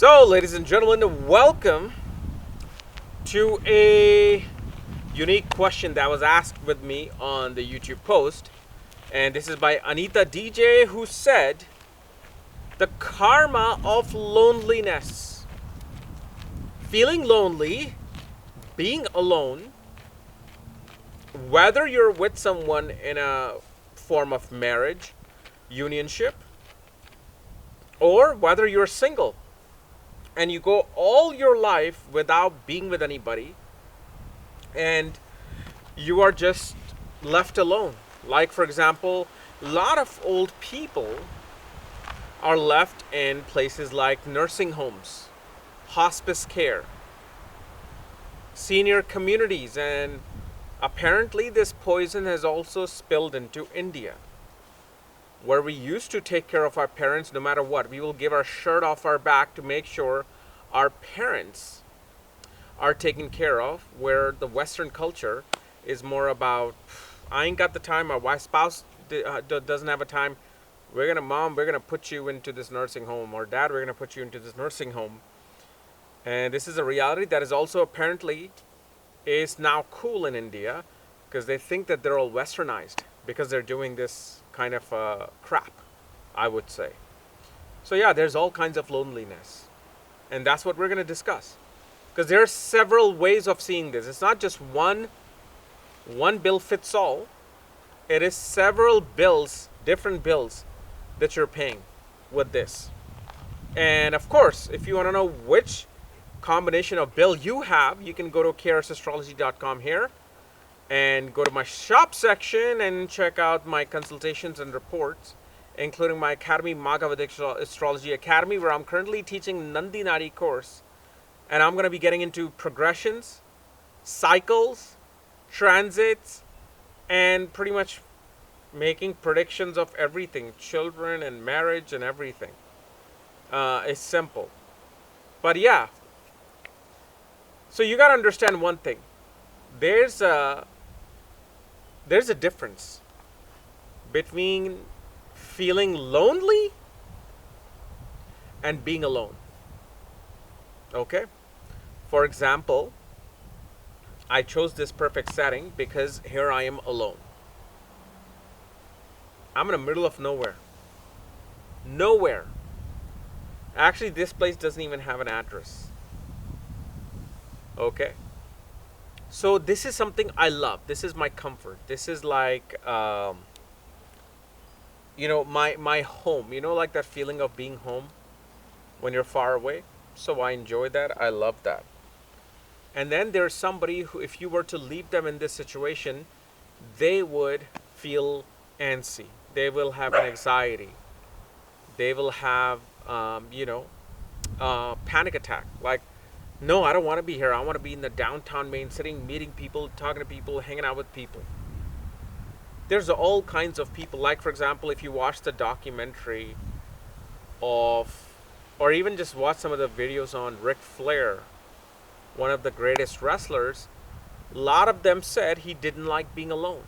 So, ladies and gentlemen, welcome to a unique question that was asked with me on the YouTube post. And this is by Anita DJ, who said, the karma of loneliness. Feeling lonely, being alone, whether you're with someone in a form of marriage, unionship, or whether you're single and you go all your life without being with anybody and you are just left alone. Like, for example, a lot of old people are left in places like nursing homes, hospice care, senior communities, and apparently this poison has also spilled into India, where we used to take care of our parents no matter what. We will give our shirt off our back to make sure our parents are taken care of, where the Western culture is more about, I ain't got the time, my spouse doesn't have a time, we're gonna put you into this nursing home, or dad, we're gonna put you into this nursing home. And this is a reality that is also apparently is now cool in India, because they think that they're all westernized because they're doing this kind of crap, I would say. So yeah, there's all kinds of loneliness, and that's what we're going to discuss, because there are several ways of seeing this. It's not just one bill fits all. It is several bills, different bills that you're paying with this. And of course, if you want to know which combination of bill you have, you can go to ksastrology.com here and go to my shop section and check out my consultations and reports, including my Academy, Vedic Astrology Academy, where I'm currently teaching Nandi Nadi course. And I'm going to be getting into progressions, cycles, transits, and pretty much making predictions of everything, children and marriage and everything. It's simple. But yeah, so you got to understand one thing. There's a difference between feeling lonely and being alone. Okay? For example, I chose this perfect setting because here I am alone. I'm in the middle of nowhere. Nowhere. Actually, this place doesn't even have an address. Okay? So this is something I love. This is my comfort. This is like, my home. Like that feeling of being home when you're far away. So I enjoy that. I love that. And then there's somebody who, if you were to leave them in this situation, they would feel antsy. They will have an anxiety. They will have, panic attack. Like, no, I don't want to be here. I want to be in the downtown main city, meeting people, talking to people, hanging out with people. There's all kinds of people. Like, for example, if you watch the documentary of, or even just watch some of the videos on Ric Flair, one of the greatest wrestlers, a lot of them said he didn't like being alone.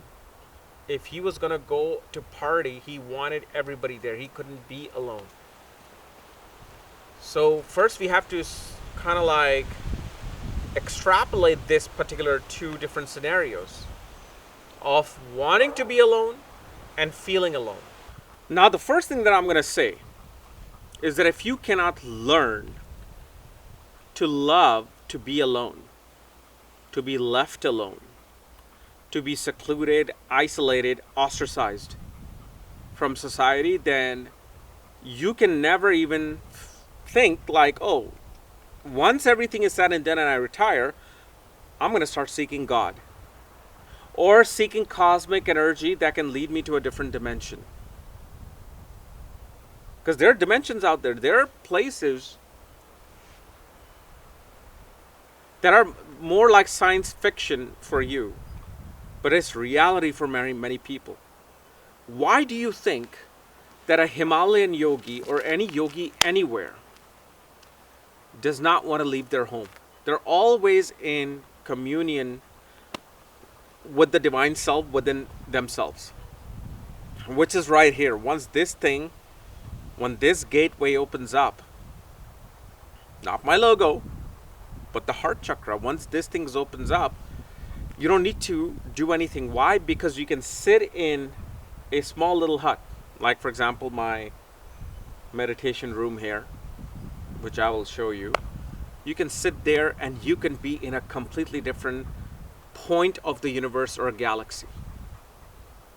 If he was going to go to party, he wanted everybody there. He couldn't be alone. So first we have to kind of like extrapolate this particular two different scenarios of wanting to be alone and feeling alone. Now, the first thing that I'm going to say is that if you cannot learn to love to be alone, to be left alone, to be secluded, isolated, ostracized from society, then you can never even think like, oh, once everything is said and done and I retire, I'm going to start seeking God or seeking cosmic energy that can lead me to a different dimension. Because there are dimensions out there. There are places that are more like science fiction for you, but it's reality for many people. Why do you think that a Himalayan yogi or any yogi anywhere does not want to leave their home? They're always in communion with the divine self within themselves, which is right here. When this gateway opens up, not my logo, but the heart chakra. Once this thing opens up, you don't need to do anything. Why? Because you can sit in a small little hut, like for example my meditation room here, which I will show you. You can sit there and you can be in a completely different point of the universe or a galaxy.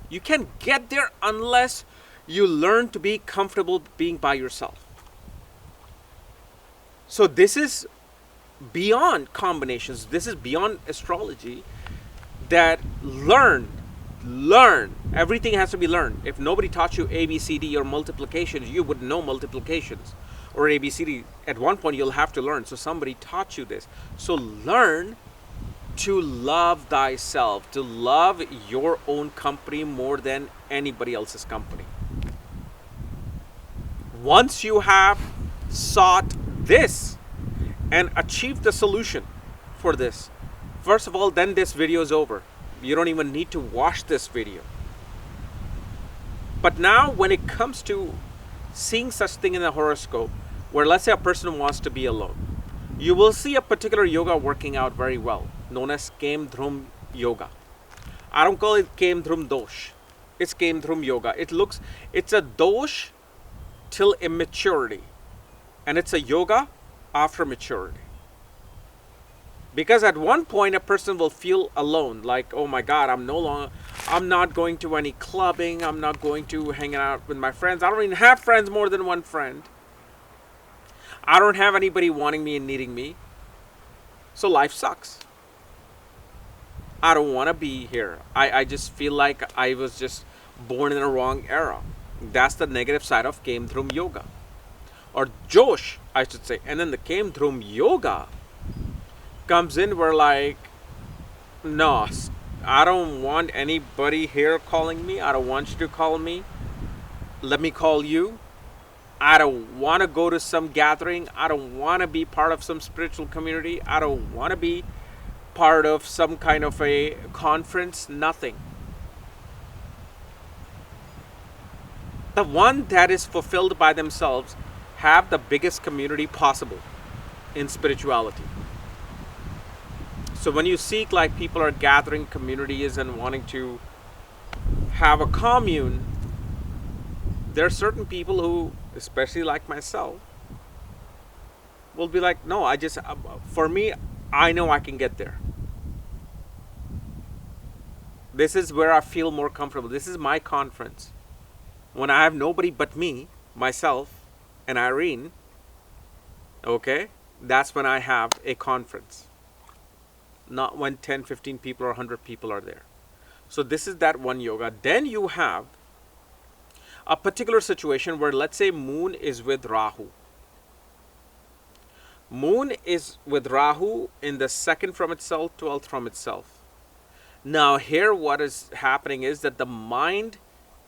You can't get there unless you learn to be comfortable being by yourself. So this is beyond combinations. This is beyond astrology. That learn. Everything has to be learned. If nobody taught you ABCD or multiplications, you would know multiplications or ABCD. At one point you'll have to learn. So somebody taught you this. So learn to love thyself, to love your own company more than anybody else's company. Once you have sought this and achieved the solution for this, first of all, then this video is over. You don't even need to watch this video. But now when it comes to seeing such thing in the horoscope, where let's say a person wants to be alone, you will see a particular yoga working out very well, known as Kem Dhrum Yoga. I don't call it Kem Dhrum Dosh. It's Kem Dhrum Yoga. It's a dosh till immaturity. And it's a yoga after maturity. Because at one point a person will feel alone, like, oh my God, I'm not going to any clubbing, I'm not going to hang out with my friends. I don't even have friends, more than one friend. I don't have anybody wanting me and needing me. So life sucks. I don't want to be here. I just feel like I was just born in the wrong era. That's the negative side of Kem Dhrum Yoga. Or Josh, I should say. And then the Kem Dhrum Yoga comes in where like, no, I don't want anybody here calling me. I don't want you to call me. Let me call you. I don't want to go to some gathering. I don't want to be part of some spiritual community. I don't want to be part of some kind of a conference. Nothing. The one that is fulfilled by themselves have the biggest community possible in spirituality. So when you seek, like, people are gathering communities and wanting to have a commune, there are certain people who, especially like myself, will be like, no, for me, I know I can get there. This is where I feel more comfortable. This is my conference. When I have nobody but me, myself, and Irene, okay, that's when I have a conference. Not when 10, 15 people or 100 people are there. So this is that one yoga. Then you have a particular situation where, let's say, Moon is with Rahu. Moon is with Rahu in the 2nd from itself, 12th from itself. Now here what is happening is that the mind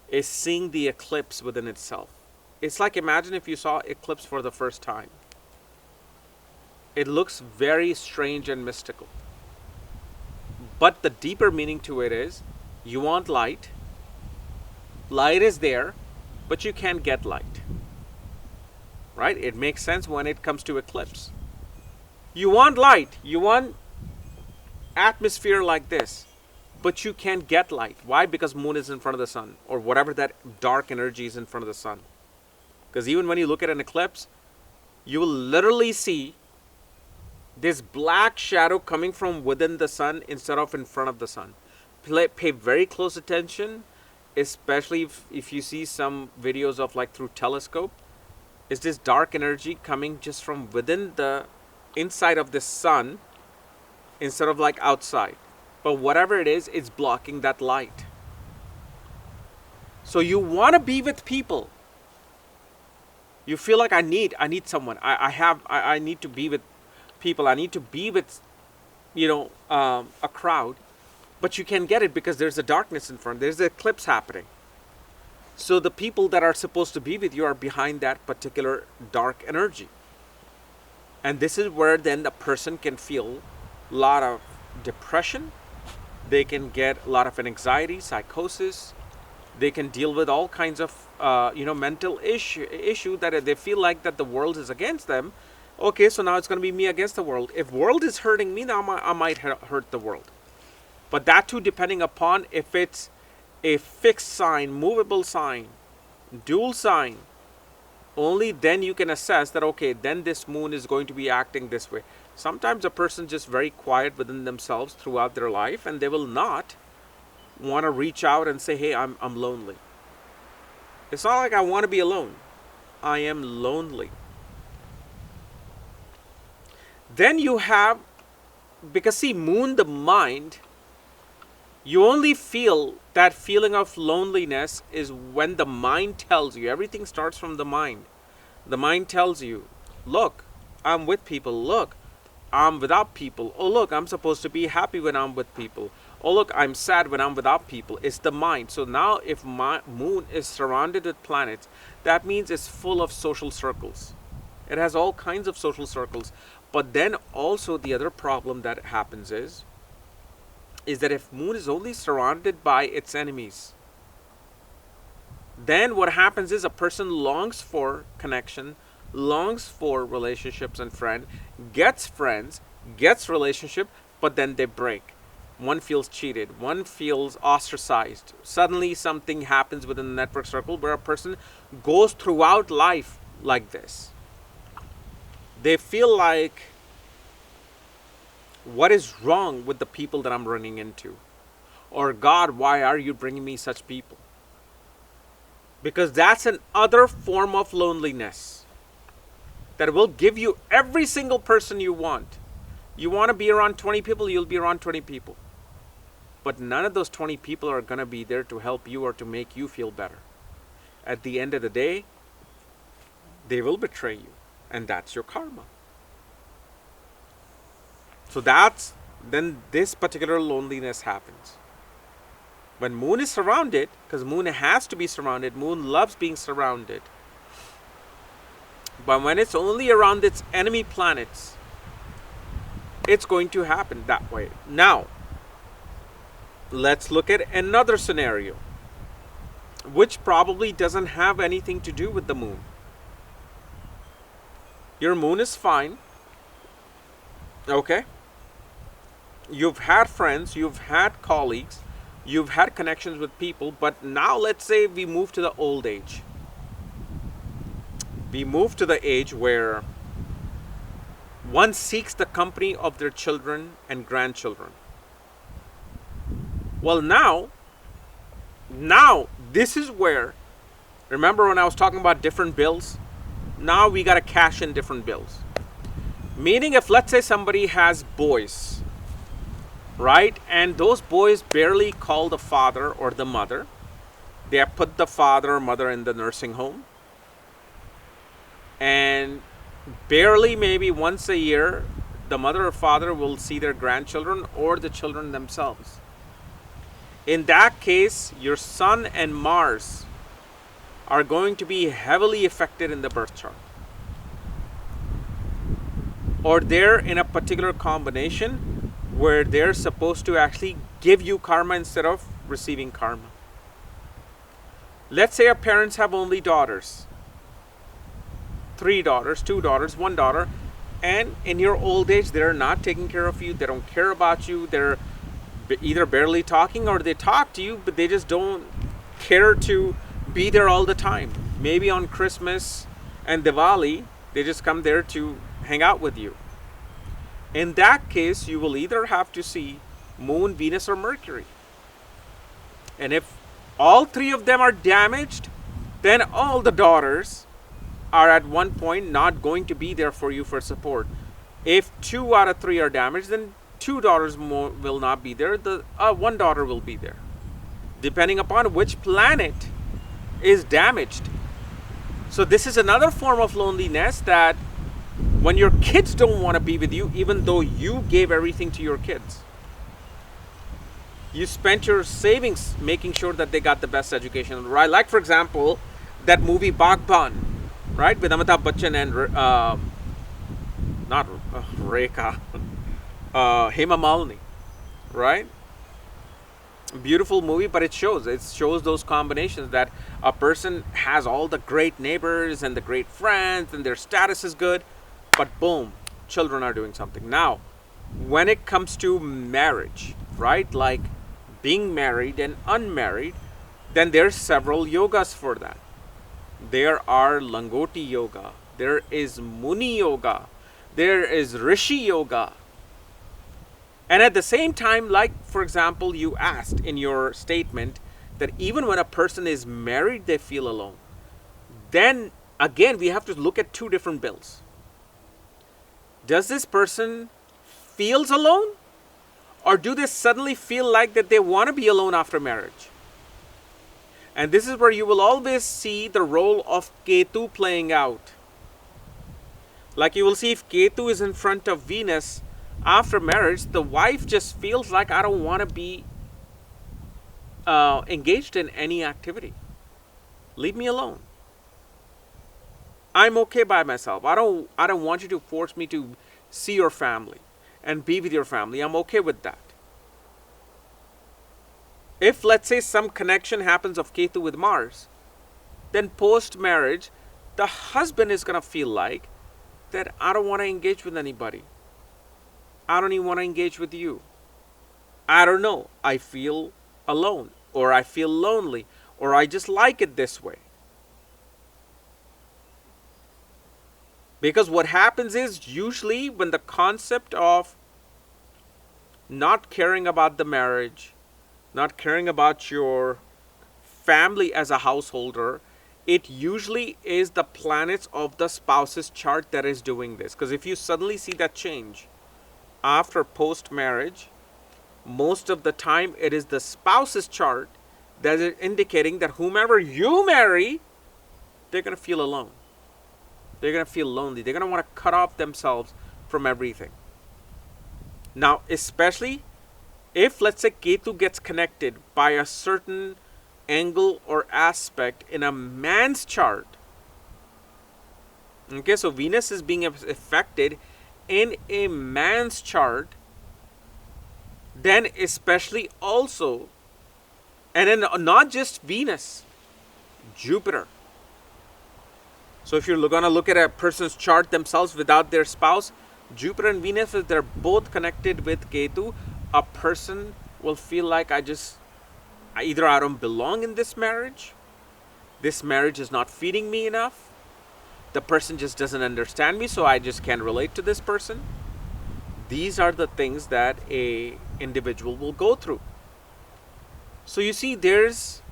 is seeing the eclipse within itself. It's like, imagine if you saw eclipse for the first time. It looks very strange and mystical. But the deeper meaning to it is, you want light. Light is there, but you can't get light. Right? It makes sense when it comes to eclipse. You want light. You want atmosphere like this, but you can't get light. Why? Because Moon is in front of the sun, or whatever that dark energy is in front of the sun. Because even when you look at an eclipse, you will literally see this black shadow coming from within the sun instead of in front of the sun. Pay very close attention, especially if you see some videos of, like, through telescope. Is this dark energy coming just from within the inside of the sun instead of like outside. But whatever it is, it's blocking that light. So you want to be with people. You feel like I need someone. I need to be with people. I need to be with, a crowd. But you can't get it because there's a darkness in front. There's an eclipse happening. So the people that are supposed to be with you are behind that particular dark energy. And this is where then the person can feel a lot of depression. They can get a lot of anxiety, psychosis. They can deal with all kinds of, mental issue that they feel like that the world is against them Okay, so now it's going to be me against the world. If world is hurting me, now I might hurt the world. But that too depending upon if it's a fixed sign, movable sign, dual sign. Only then you can assess that, okay, then this moon is going to be acting this way. Sometimes a person just very quiet within themselves throughout their life, and they will not want to reach out and say, hey, I'm lonely. It's not like I want to be alone. I am lonely. Then you have, because see, moon, the mind, you only feel that feeling of loneliness is when the mind tells you. Everything starts from the mind. The mind tells you, look, I'm with people. Look, I'm without people. Oh, look, I'm supposed to be happy when I'm with people. Oh, look, I'm sad when I'm without people. It's the mind. So now if my moon is surrounded with planets, that means it's full of social circles. It has all kinds of social circles. But then also the other problem that happens is that if moon is only surrounded by its enemies, then what happens is a person longs for connection, longs for relationships and friends, gets relationship, but then they break. One feels cheated, one feels ostracized. Suddenly something happens within the network circle where a person goes throughout life like this. They feel like, what is wrong with the people that I'm running into? Or God, why are you bringing me such people? Because that's an other form of loneliness that will give you every single person you want. You want to be around 20 people, you'll be around 20 people. But none of those 20 people are going to be there to help you or to make you feel better. At the end of the day, they will betray you. And that's your karma. So then this particular loneliness happens. When moon is surrounded, because moon has to be surrounded, moon loves being surrounded. But when it's only around its enemy planets, it's going to happen that way. Now, let's look at another scenario, which probably doesn't have anything to do with the moon. Your moon is fine. Okay. You've had friends, you've had colleagues, you've had connections with people, but now let's say we move to the old age. We move to the age where one seeks the company of their children and grandchildren. Well, now this is where, remember when I was talking about different bills? Now we got to cash in different bills. Meaning if let's say somebody has boys, right? And those boys barely call the father or the mother. They have put the father or mother in the nursing home. And barely, maybe once a year, the mother or father will see their grandchildren or the children themselves. In that case, your Sun and Mars are going to be heavily affected in the birth chart. Or they're in a particular combination where they're supposed to actually give you karma instead of receiving karma. Let's say our parents have only daughters. 3 daughters, 2 daughters, 1 daughter. And in your old age, they're not taking care of you. They don't care about you. They're either barely talking or they talk to you, but they just don't care to be there all the time. Maybe on Christmas and Diwali, they just come there to hang out with you. In that case, you will either have to see Moon, Venus, or Mercury. And if all 3 of them are damaged, then all the daughters are at one point not going to be there for you for support. If 2 out of 3 are damaged, then 2 daughters more will not be there. The 1 daughter will be there, depending upon which planet is damaged. So this is another form of loneliness, that when your kids don't want to be with you, even though you gave everything to your kids. You spent your savings making sure that they got the best education, right? Like, for example, that movie Bagban, right? With Amitabh Bachchan and Rekha, Hema Malini, right? Beautiful movie, but it shows those combinations, that a person has all the great neighbors and the great friends and their status is good, but boom, children are doing something. Now, when it comes to marriage, right, like being married and unmarried, then there's several yogas for that. There are Langoti yoga, there is Muni yoga, there is Rishi yoga. And at the same time, like for example, you asked in your statement that even when a person is married, they feel alone. Then again, we have to look at two different bills. Does this person feels alone? Or do they suddenly feel like that they want to be alone after marriage? And this is where you will always see the role of Ketu playing out. Like you will see if Ketu is in front of Venus after marriage, the wife just feels like, I don't want to be engaged in any activity. Leave me alone. I'm okay by myself. I don't want you to force me to see your family and be with your family. I'm okay with that. If let's say some connection happens of Ketu with Mars, then post marriage, the husband is going to feel like that I don't want to engage with anybody. I don't even want to engage with you. I don't know. I feel alone, or I feel lonely, or I just like it this way. Because what happens is usually when the concept of not caring about the marriage, not caring about your family as a householder, it usually is the planets of the spouse's chart that is doing this. Because if you suddenly see that change after post-marriage, most of the time it is the spouse's chart that is indicating that whomever you marry, they're going to feel alone. They're going to feel lonely. They're going to want to cut off themselves from everything. Now, especially if, let's say, Ketu gets connected by a certain angle or aspect in a man's chart. Okay, so Venus is being affected in a man's chart. Then especially also, and then not just Venus, Jupiter. So if you're going to look at a person's chart themselves without their spouse, Jupiter and Venus, if they're both connected with Ketu, a person will feel like either I don't belong in this marriage is not feeding me enough, the person just doesn't understand me, so I just can't relate to this person. These are the things that a individual will go through. So you see, there's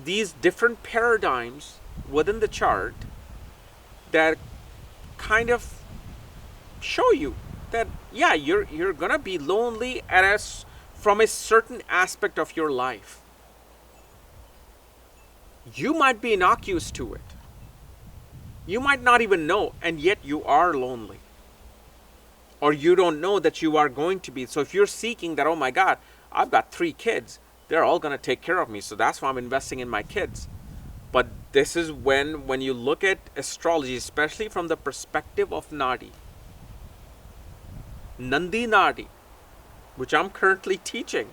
these different paradigms within the chart that kind of show you that yeah, you're gonna be lonely from a certain aspect of your life. You might be innocuous to it. You might not even know, and yet you are lonely. Or you don't know that you are going to be. So if you're seeking that, oh my God, I've got 3 kids, they're all going to take care of me, so that's why I'm investing in my kids. But this is when you look at astrology, especially from the perspective of Nadi, Nandi Nadi, which I'm currently teaching,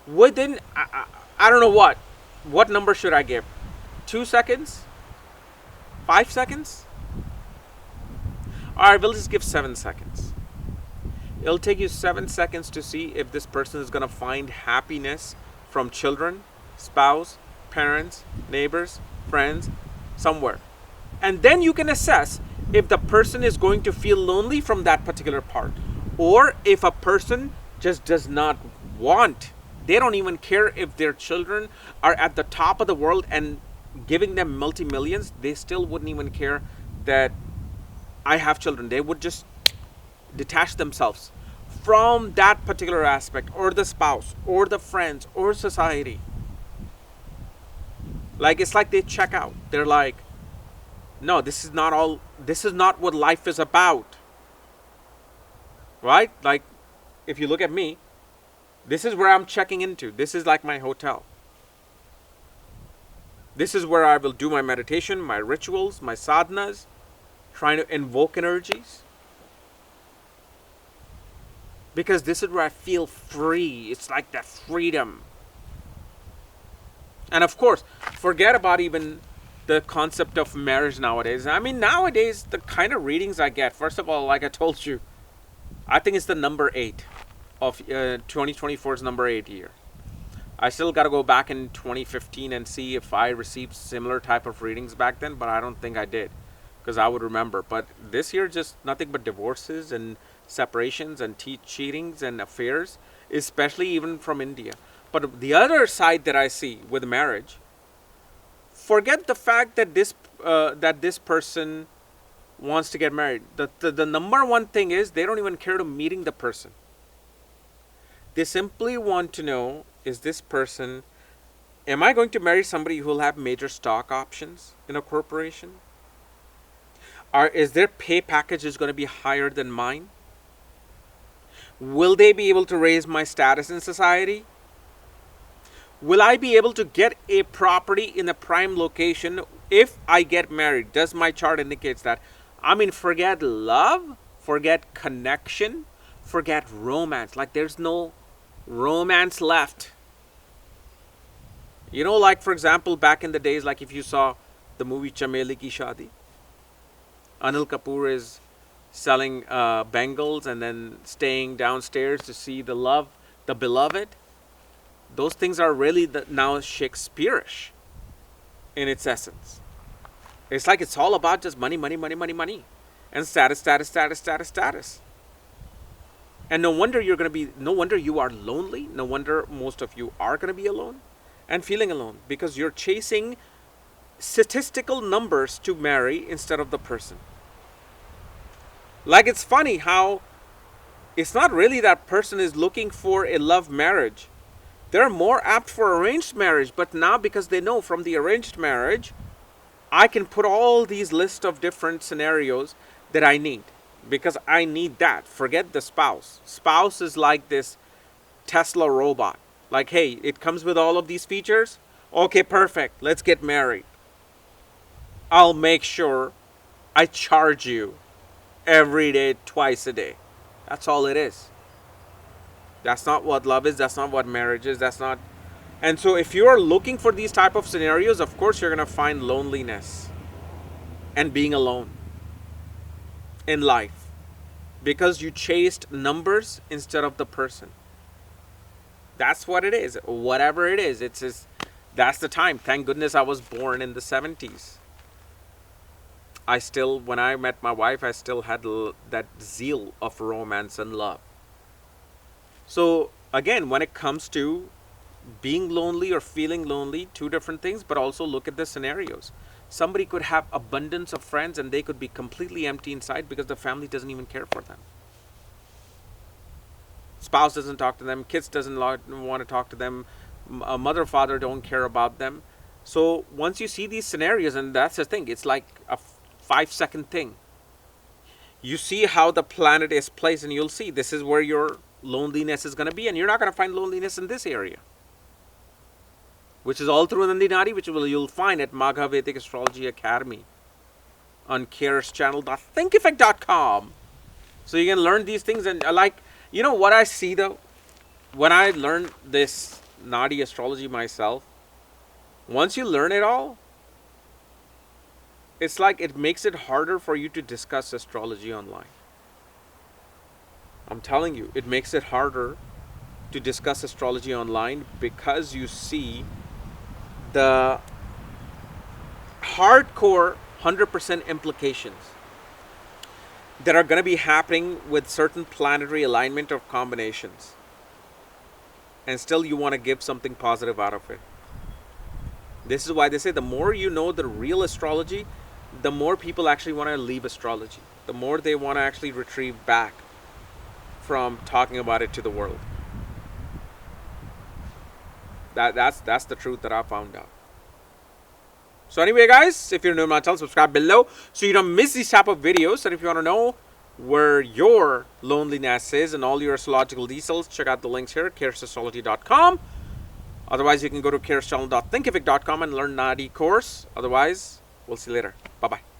within, I don't know what number should I give? 2 seconds? 5 seconds? Alright, we'll just give 7 seconds. It'll take you 7 seconds to see if this person is going to find happiness from children, spouse, parents, neighbors, friends, somewhere. And then you can assess if the person is going to feel lonely from that particular part, or if a person just does not want, they don't even care if their children are at the top of the world and giving them multi-millions, they still wouldn't even care that I have children. They would just detach themselves from that particular aspect, or the spouse, or the friends, or society. Like, it's like they check out. They're like, no, this is not what life is about. Right? Like, if you look at me, this is where I'm checking into. This is like my hotel. This is where I will do my meditation, my rituals, my sadhanas, trying to invoke energies. Because this is where I feel free. It's like that freedom. And of course, forget about even the concept of marriage nowadays. I mean, nowadays, the kind of readings I get, first of all, like I told you, I think it's the number 8 of 2024's number 8 year. I still got to go back in 2015 and see if I received similar type of readings back then, but I don't think I did, because I would remember. But this year, just nothing but divorces and separations and cheatings and affairs, especially even from India. But the other side that I see with marriage, forget the fact that this person wants to get married. The number one thing is they don't even care to meeting the person. They simply want to know, is this person, am I going to marry somebody who will have major stock options in a corporation? Is their pay package is going to be higher than mine? Will they be able to raise my status in society? Will I be able to get a property in a prime location if I get married? Does my chart indicates that? I mean, forget love, forget connection, forget romance. Like, there's no romance left. You know, like, for example, back in the days, like if you saw the movie Chameli Ki Shaadi, Anil Kapoor is selling bangles and then staying downstairs to see the love, the beloved. Those things are really now Shakespeareish in its essence. It's like it's all about just money, money, money, money, money, and status, status, status, status, status. And no wonder no wonder you are lonely. No wonder most of you are going to be alone and feeling alone, because you're chasing statistical numbers to marry instead of the person. Like, it's funny how it's not really that person is looking for a love marriage. They're more apt for arranged marriage, but now because they know from the arranged marriage, I can put all these list of different scenarios that I need, because I need that. Forget the spouse. Spouse is like this Tesla robot. Like, hey, it comes with all of these features. Okay, perfect. Let's get married. I'll make sure I charge you every day, twice a day. That's all it is. That's not what love is. That's not what marriage is. That's not. And so if you are looking for these type of scenarios, of course you're going to find loneliness and being alone in life, because you chased numbers instead of the person. That's what it is. Whatever it is, it's just, that's the time. Thank goodness I was born in the 70s. When I met my wife, I still had that zeal of romance and love. So again, when it comes to being lonely or feeling lonely, two different things, but also look at the scenarios. Somebody could have abundance of friends and they could be completely empty inside because the family doesn't even care for them. Spouse doesn't talk to them, kids doesn't want to talk to them, mother, father don't care about them. So once you see these scenarios, and that's the thing, it's like a 5-second thing. You see how the planet is placed and you'll see this is where your loneliness is going to be, and you're not going to find loneliness in this area, which is all through Nandi Nadi, which you'll find at Magha Vedic Astrology Academy on careschannel.thinkeffect.com. So you can learn these things. And like, you know what I see though, when I learned this Nadi astrology myself, once you learn it all, it's like it makes it harder for you to discuss astrology online. I'm telling you, it makes it harder to discuss astrology online because you see the hardcore 100% implications that are going to be happening with certain planetary alignment or combinations. And still you want to give something positive out of it. This is why they say the more you know the real astrology, the more people actually want to leave astrology. The more they want to actually retrieve back from talking about it to the world. That's the truth that I found out. So anyway, guys, if you're new to my channel, subscribe below so you don't miss these type of videos. And if you want to know where your loneliness is and all your astrological details, check out the links here at caresastrology.com. Otherwise, you can go to careschannel.thinkeffect.com and learn Nadi course. Otherwise, we'll see you later. Bye-bye.